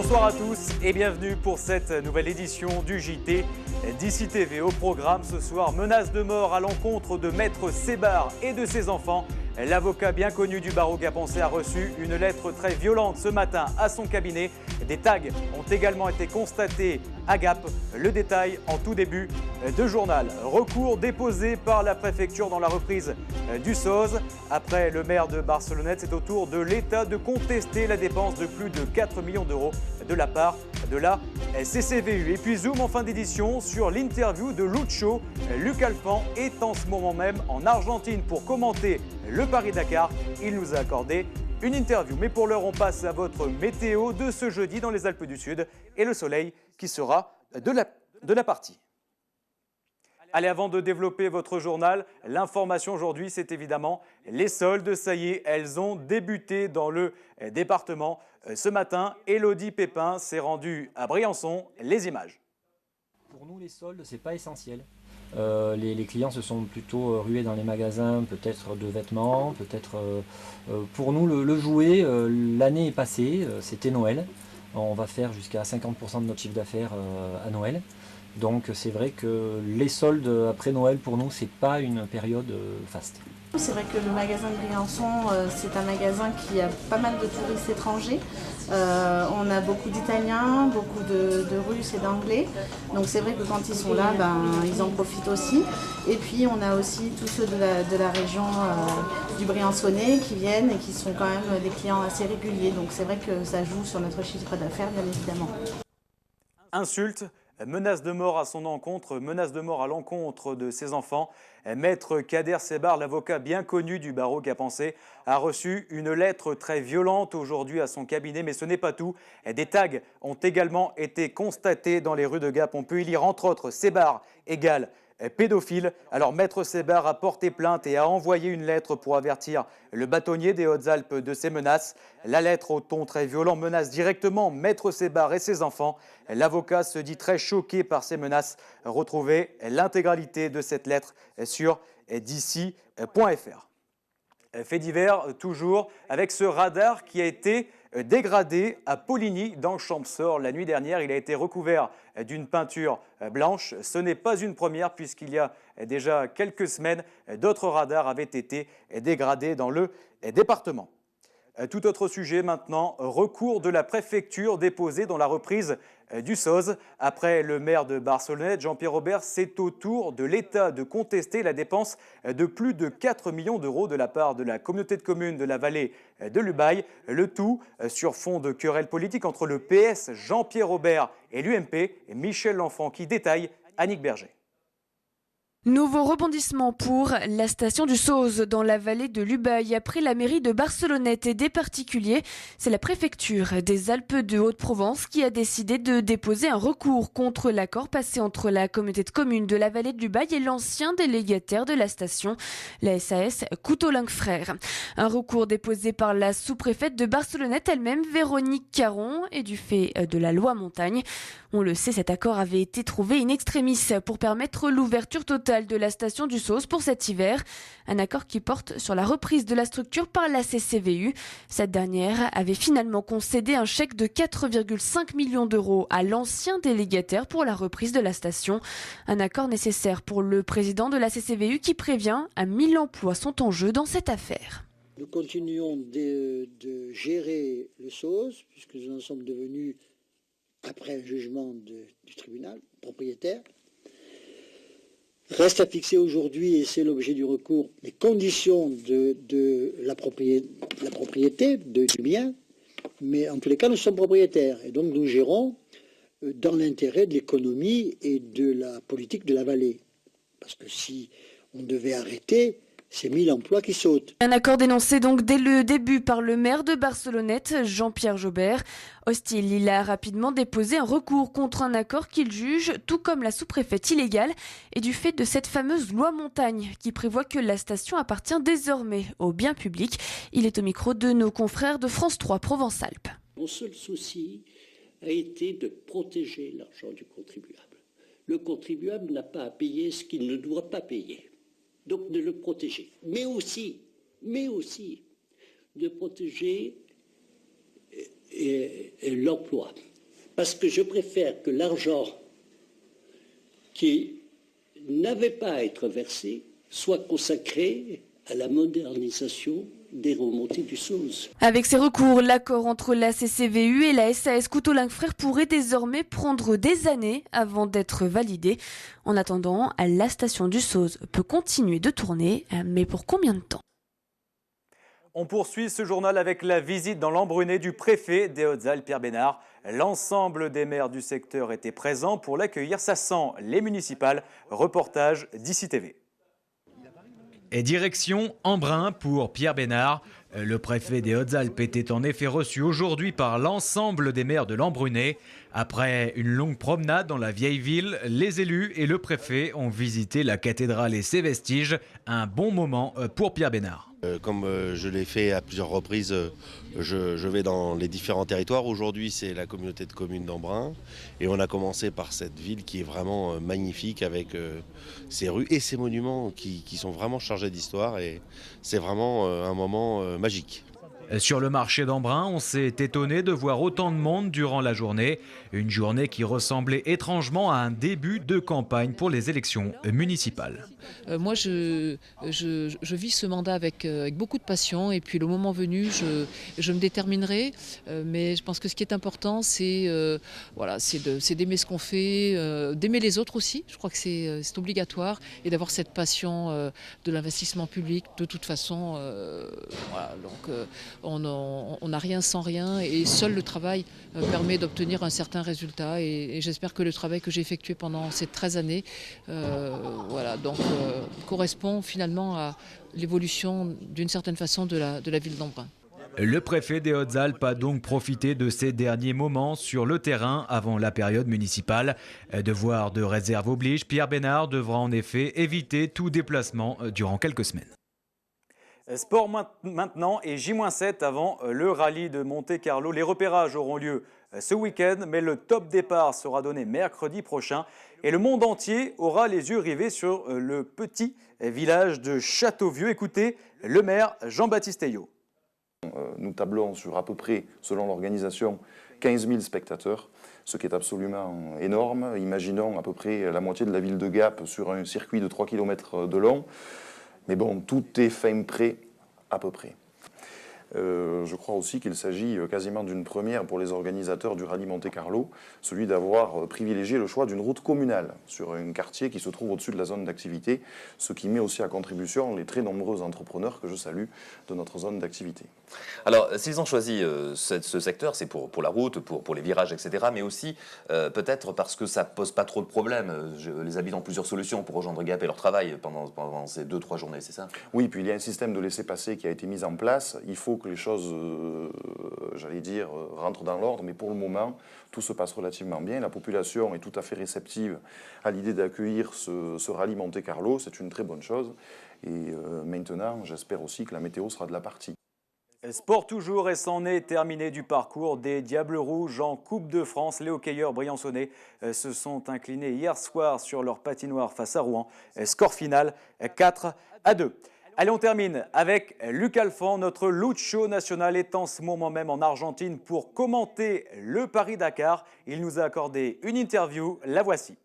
Bonsoir à tous et bienvenue pour cette nouvelle édition du JT d'ici TV. Au programme ce soir, menace de mort à l'encontre de Maître Sébar et de ses enfants. L'avocat bien connu du barreau gapençais a reçu une lettre très violente ce matin à son cabinet. Des tags ont également été constatés à Gap. Le détail en tout début de journal. Recours déposé par la préfecture dans la reprise du SOS. Après le maire de Barcelonnette, c'est au tour de l'État de contester la dépense de plus de 4 millions d'euros de la part de la CCVU. Et puis zoom en fin d'édition sur l'interview de Lucho. Luc Alphand est en ce moment même en Argentine pour commenter le Paris-Dakar. Il nous a accordé une interview. Mais pour l'heure, on passe à votre météo de ce jeudi dans les Alpes du Sud et le soleil qui sera de la partie. Allez, avant de développer votre journal, l'information aujourd'hui, c'est évidemment les soldes. Ça y est, elles ont débuté dans le département. Ce matin, Élodie Pépin s'est rendue à Briançon. Les images. Pour nous, les soldes, c'est pas essentiel. Les clients se sont plutôt rués dans les magasins, peut-être de vêtements, peut-être pour nous le jouet. L'année est passée, c'était Noël. On va faire jusqu'à 50% de notre chiffre d'affaires à Noël. Donc c'est vrai que les soldes après Noël pour nous c'est pas une période faste. C'est vrai que le magasin de Briançon c'est un magasin qui a pas mal de touristes étrangers. On a beaucoup d'Italiens, beaucoup de Russes et d'Anglais. Donc c'est vrai que quand ils sont là, ils en profitent aussi. Et puis on a aussi tous ceux de la région du Briançonnais qui viennent et qui sont quand même des clients assez réguliers. Donc c'est vrai que ça joue sur notre chiffre d'affaires bien évidemment. Insulte. Menace de mort à son encontre, menace de mort à l'encontre de ses enfants. Maître Kader Sébar, l'avocat bien connu du barreau gapençais, a reçu une lettre très violente aujourd'hui à son cabinet. Mais ce n'est pas tout. Des tags ont également été constatés dans les rues de Gap. On peut y lire entre autres Sébar égale pédophile. Alors Maître Sébar a porté plainte et a envoyé une lettre pour avertir le bâtonnier des Hautes-Alpes de ces menaces. La lettre au ton très violent menace directement Maître Sébar et ses enfants. L'avocat se dit très choqué par ces menaces. Retrouvez l'intégralité de cette lettre sur d'ici.fr. Fait divers toujours avec ce radar qui a été dégradé à Poligny dans le Champsaur. La nuit dernière, il a été recouvert d'une peinture blanche. Ce n'est pas une première puisqu'il y a déjà quelques semaines, d'autres radars avaient été dégradés dans le département. Tout autre sujet maintenant, recours de la préfecture déposé dans la reprise du SOS. Après le maire de Barcelonnette, Jean-Pierre Robert, c'est au tour de l'État de contester la dépense de plus de 4 millions d'euros de la part de la communauté de communes de la vallée de l'Ubaye. Le tout sur fond de querelle politique entre le PS, Jean-Pierre Robert et l'UMP, et Michel L'Enfant qui détaille Annick Berger. Nouveau rebondissement pour la station du Sauze dans la vallée de l'Ubaye. Après la mairie de Barcelonnette et des particuliers, c'est la préfecture des Alpes de Haute-Provence qui a décidé de déposer un recours contre l'accord passé entre la communauté de communes de la vallée de l'Ubaye et l'ancien délégataire de la station, la SAS Couteau-Lingue Frères. Un recours déposé par la sous-préfète de Barcelonnette elle-même, Véronique Caron, et du fait de la loi montagne. On le sait, cet accord avait été trouvé in extremis pour permettre l'ouverture totale de la station du Sauze pour cet hiver. Un accord qui porte sur la reprise de la structure par la CCVU. Cette dernière avait finalement concédé un chèque de 4,5 millions d'euros à l'ancien délégataire pour la reprise de la station. Un accord nécessaire pour le président de la CCVU qui prévient 1000 emplois sont en jeu dans cette affaire. Nous continuons de gérer le Sauze puisque nous en sommes devenus, après un jugement du tribunal, propriétaire. Reste à fixer aujourd'hui, et c'est l'objet du recours, les conditions de la propriété du bien, mais en tous les cas, nous sommes propriétaires. Et donc, nous gérons dans l'intérêt de l'économie et de la politique de la vallée. Parce que si on devait arrêter, c'est 1000 emplois qui sautent. Un accord dénoncé donc dès le début par le maire de Barcelonnette, Jean-Pierre Jobert. Hostile, il a rapidement déposé un recours contre un accord qu'il juge, tout comme la sous-préfète illégale, et du fait de cette fameuse loi montagne qui prévoit que la station appartient désormais au bien public. Il est au micro de nos confrères de France 3 Provence-Alpes. Mon seul souci a été de protéger l'argent du contribuable. Le contribuable n'a pas à payer ce qu'il ne doit pas payer. Donc de le protéger, mais aussi de protéger l'emploi. Parce que je préfère que l'argent qui n'avait pas à être versé soit consacré à la modernisation des remontées du Sauze. Avec ces recours, l'accord entre la CCVU et la SAS Couteau-Lingue Frères pourrait désormais prendre des années avant d'être validé. En attendant, la station du Sauze peut continuer de tourner, mais pour combien de temps ? On poursuit ce journal avec la visite dans l'Embrunais du préfet des Hautes-Alpes, Pierre Bénard. L'ensemble des maires du secteur étaient présents pour l'accueillir. Ça sent les municipales. Reportage d'ICI TV. Et direction Embrun pour Pierre Bénard. Le préfet des Hautes-Alpes était en effet reçu aujourd'hui par l'ensemble des maires de l'Embrunais. Après une longue promenade dans la vieille ville, les élus et le préfet ont visité la cathédrale et ses vestiges. Un bon moment pour Pierre Bénard. Comme je l'ai fait à plusieurs reprises, je vais dans les différents territoires. Aujourd'hui, c'est la communauté de communes d'Embrun. Et on a commencé par cette ville qui est vraiment magnifique avec ses rues et ses monuments qui sont vraiment chargés d'histoire. Et c'est vraiment un moment magique. Sur le marché d'Embrun, on s'est étonné de voir autant de monde durant la journée. Une journée qui ressemblait étrangement à un début de campagne pour les élections municipales. Moi, je vis ce mandat avec beaucoup de passion et puis le moment venu, je me déterminerai. Mais je pense que ce qui est important, c'est d'aimer ce qu'on fait, d'aimer les autres aussi. Je crois que c'est obligatoire et d'avoir cette passion de l'investissement public. De toute façon, on n'a rien sans rien et seul le travail permet d'obtenir un certain résultat et j'espère que le travail que j'ai effectué pendant ces 13 années correspond finalement à l'évolution d'une certaine façon de la ville d'Embrun. Le préfet des Hautes-Alpes a donc profité de ces derniers moments sur le terrain avant la période municipale. Devoir de réserve oblige, Pierre Bénard devra en effet éviter tout déplacement durant quelques semaines. Sport maintenant et J-7 avant le rallye de Monte-Carlo. Les repérages auront lieu ce week-end, mais le top départ sera donné mercredi prochain. Et le monde entier aura les yeux rivés sur le petit village de Châteauvieux. Écoutez le maire Jean-Baptiste Ayot. Nous tablons sur à peu près, selon l'organisation, 15 000 spectateurs, ce qui est absolument énorme. Imaginons à peu près la moitié de la ville de Gap sur un circuit de 3 km de long. Mais bon, tout est fin prêt, à peu près. Je crois aussi qu'il s'agit quasiment d'une première pour les organisateurs du rallye Monte-Carlo, celui d'avoir privilégié le choix d'une route communale sur un quartier qui se trouve au-dessus de la zone d'activité, ce qui met aussi à contribution les très nombreux entrepreneurs que je salue de notre zone d'activité. Alors, s'ils ont choisi ce secteur, c'est pour la route, pour les virages, etc., mais aussi peut-être parce que ça ne pose pas trop de problèmes. Les habitants ont plusieurs solutions pour rejoindre Gap et leur travail pendant ces 2-3 journées, c'est ça? Oui, puis il y a un système de laissez-passer qui a été mis en place. Il faut que les choses, rentrent dans l'ordre, mais pour le moment, tout se passe relativement bien. La population est tout à fait réceptive à l'idée d'accueillir ce rallye Monte-Carlo, c'est une très bonne chose. Et maintenant, j'espère aussi que la météo sera de la partie. Sport toujours et c'en est terminé du parcours des Diables Rouges en Coupe de France. Les hockeyeurs briançonnais se sont inclinés hier soir sur leur patinoire face à Rouen. Score final 4-2. Allez, on termine avec Luc Alphand. Notre Lucho national est en ce moment même en Argentine pour commenter le Paris-Dakar. Il nous a accordé une interview, la voici.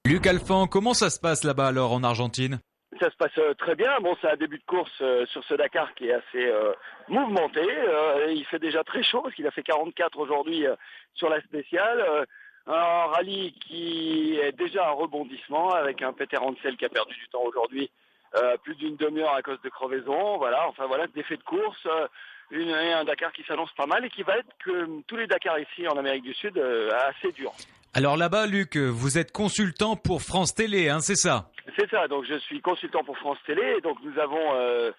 Luc Alphand, comment ça se passe là-bas alors en Argentine ? Ça se passe très bien. Bon, c'est un début de course sur ce Dakar qui est assez mouvementé. Il fait déjà très chaud parce qu'il a fait 44 aujourd'hui sur la spéciale. Un rallye qui est déjà un rebondissement avec un Peter Hansel qui a perdu du temps aujourd'hui, plus d'une demi-heure à cause de crevaison. Voilà, des faits de course. Un Dakar qui s'annonce pas mal et qui va être, comme tous les Dakars ici en Amérique du Sud, assez dur. Alors là-bas, Luc, vous êtes consultant pour France Télé, hein, c'est ça ? C'est ça, donc je suis consultant pour France Télé, donc nous avons,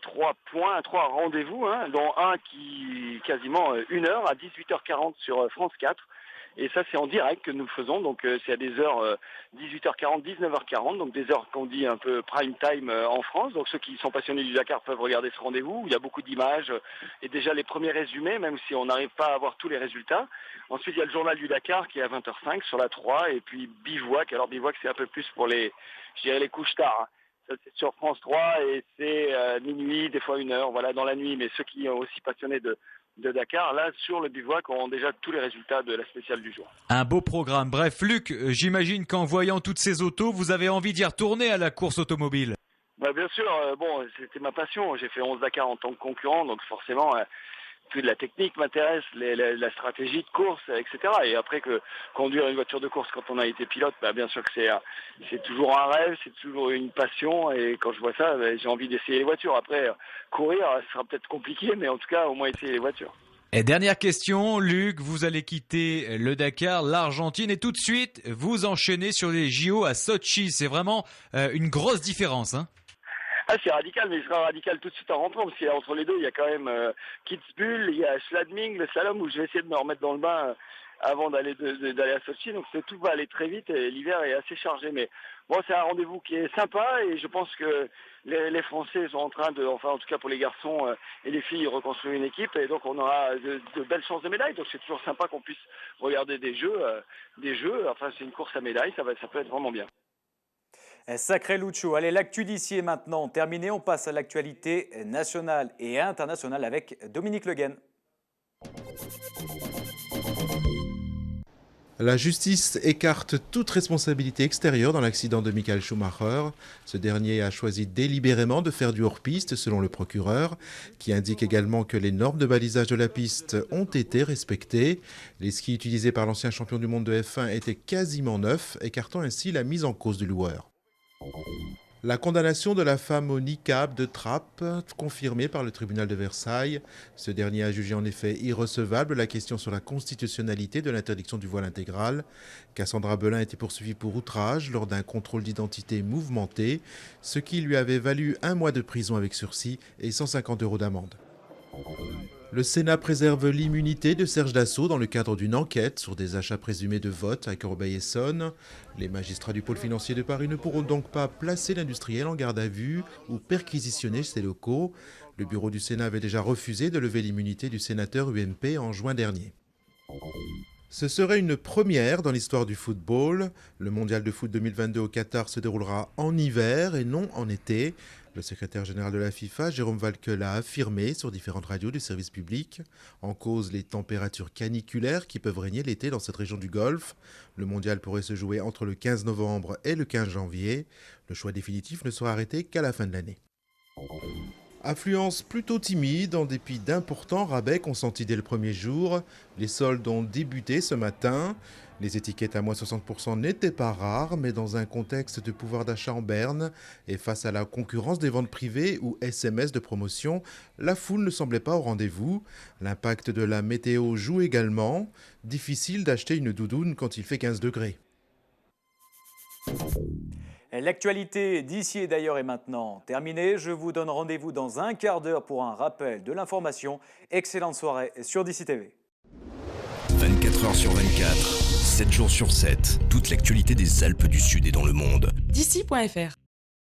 3 rendez-vous, dont un qui quasiment 1 heure à 18h40 sur France 4. Et ça, c'est en direct que nous le faisons, donc c'est à des heures 18h40, 19h40, donc des heures qu'on dit un peu prime time en France. Donc ceux qui sont passionnés du Dakar peuvent regarder ce rendez-vous, où il y a beaucoup d'images et déjà les premiers résumés, même si on n'arrive pas à avoir tous les résultats. Ensuite, il y a le journal du Dakar qui est à 20h05 sur la 3, et puis Bivouac. Alors Bivouac, c'est un peu plus pour les couches tard. Ça, c'est sur France 3 et c'est minuit, des fois 1h, voilà, dans la nuit. Mais ceux qui sont aussi passionnés de Dakar, là, sur le bivouac, ont déjà tous les résultats de la spéciale du jour. Un beau programme. Bref, Luc, j'imagine qu'en voyant toutes ces autos, vous avez envie d'y retourner à la course automobile. Bah, bien sûr, bon, c'était ma passion. J'ai fait 11 Dakar en tant que concurrent, donc forcément, plus de la technique m'intéresse, la stratégie de course, etc. Et après, que conduire une voiture de course quand on a été pilote, bah, bien sûr que c'est toujours un rêve, c'est toujours une passion. Et quand je vois ça, bah, j'ai envie d'essayer les voitures. Après, courir, ce sera peut-être compliqué, mais en tout cas, au moins essayer les voitures. Et dernière question, Luc, vous allez quitter le Dakar, l'Argentine, et tout de suite, vous enchaînez sur les JO à Sochi. C'est vraiment une grosse différence, hein. Ah, c'est radical, mais il sera radical tout de suite en rentrant, parce qu'entre les deux, il y a quand même Kitzbühel, il y a Schladming, le slalom, où je vais essayer de me remettre dans le bain avant d'aller à Sochi. Donc tout va aller très vite et l'hiver est assez chargé. Mais bon, c'est un rendez-vous qui est sympa et je pense que les Français sont en train de, enfin en tout cas pour les garçons et les filles, reconstruire une équipe. Et donc on aura de belles chances de médailles. Donc c'est toujours sympa qu'on puisse regarder des jeux. Enfin c'est une course à médailles, ça peut être vraiment bien. Sacré Lucho. Allez, l'actu d'ici est maintenant terminée. On passe à l'actualité nationale et internationale avec Dominique Le Guen. La justice écarte toute responsabilité extérieure dans l'accident de Michael Schumacher. Ce dernier a choisi délibérément de faire du hors-piste, selon le procureur, qui indique également que les normes de balisage de la piste ont été respectées. Les skis utilisés par l'ancien champion du monde de F1 étaient quasiment neufs, écartant ainsi la mise en cause du loueur. La condamnation de la femme au niqab de Trappes, confirmée par le tribunal de Versailles. Ce dernier a jugé en effet irrecevable la question sur la constitutionnalité de l'interdiction du voile intégral. Cassandra Belin était poursuivie pour outrage lors d'un contrôle d'identité mouvementé, ce qui lui avait valu 1 mois de prison avec sursis et 150 € d'amende. Le Sénat préserve l'immunité de Serge Dassault dans le cadre d'une enquête sur des achats présumés de vote à Corbeil-Essonnes. Les magistrats du pôle financier de Paris ne pourront donc pas placer l'industriel en garde à vue ou perquisitionner ses locaux. Le bureau du Sénat avait déjà refusé de lever l'immunité du sénateur UMP en juin dernier. Ce serait une première dans l'histoire du football. Le mondial de foot 2022 au Qatar se déroulera en hiver et non en été. Le secrétaire général de la FIFA, Jérôme Valque, l'a affirmé sur différentes radios du service public. En cause, les températures caniculaires qui peuvent régner l'été dans cette région du Golfe. Le mondial pourrait se jouer entre le 15 novembre et le 15 janvier. Le choix définitif ne sera arrêté qu'à la fin de l'année. Affluence plutôt timide, en dépit d'importants rabais consentis dès le premier jour. Les soldes ont débuté ce matin. Les étiquettes à moins 60% n'étaient pas rares, mais dans un contexte de pouvoir d'achat en berne et face à la concurrence des ventes privées ou SMS de promotion, la foule ne semblait pas au rendez-vous. L'impact de la météo joue également. Difficile d'acheter une doudoune quand il fait 15 degrés. L'actualité d'ici et d'ailleurs est maintenant terminée. Je vous donne rendez-vous dans un quart d'heure pour un rappel de l'information. Excellente soirée sur DC TV. 24 heures sur 24, 7 jours sur 7, toute l'actualité des Alpes du Sud et dans le monde. DC.fr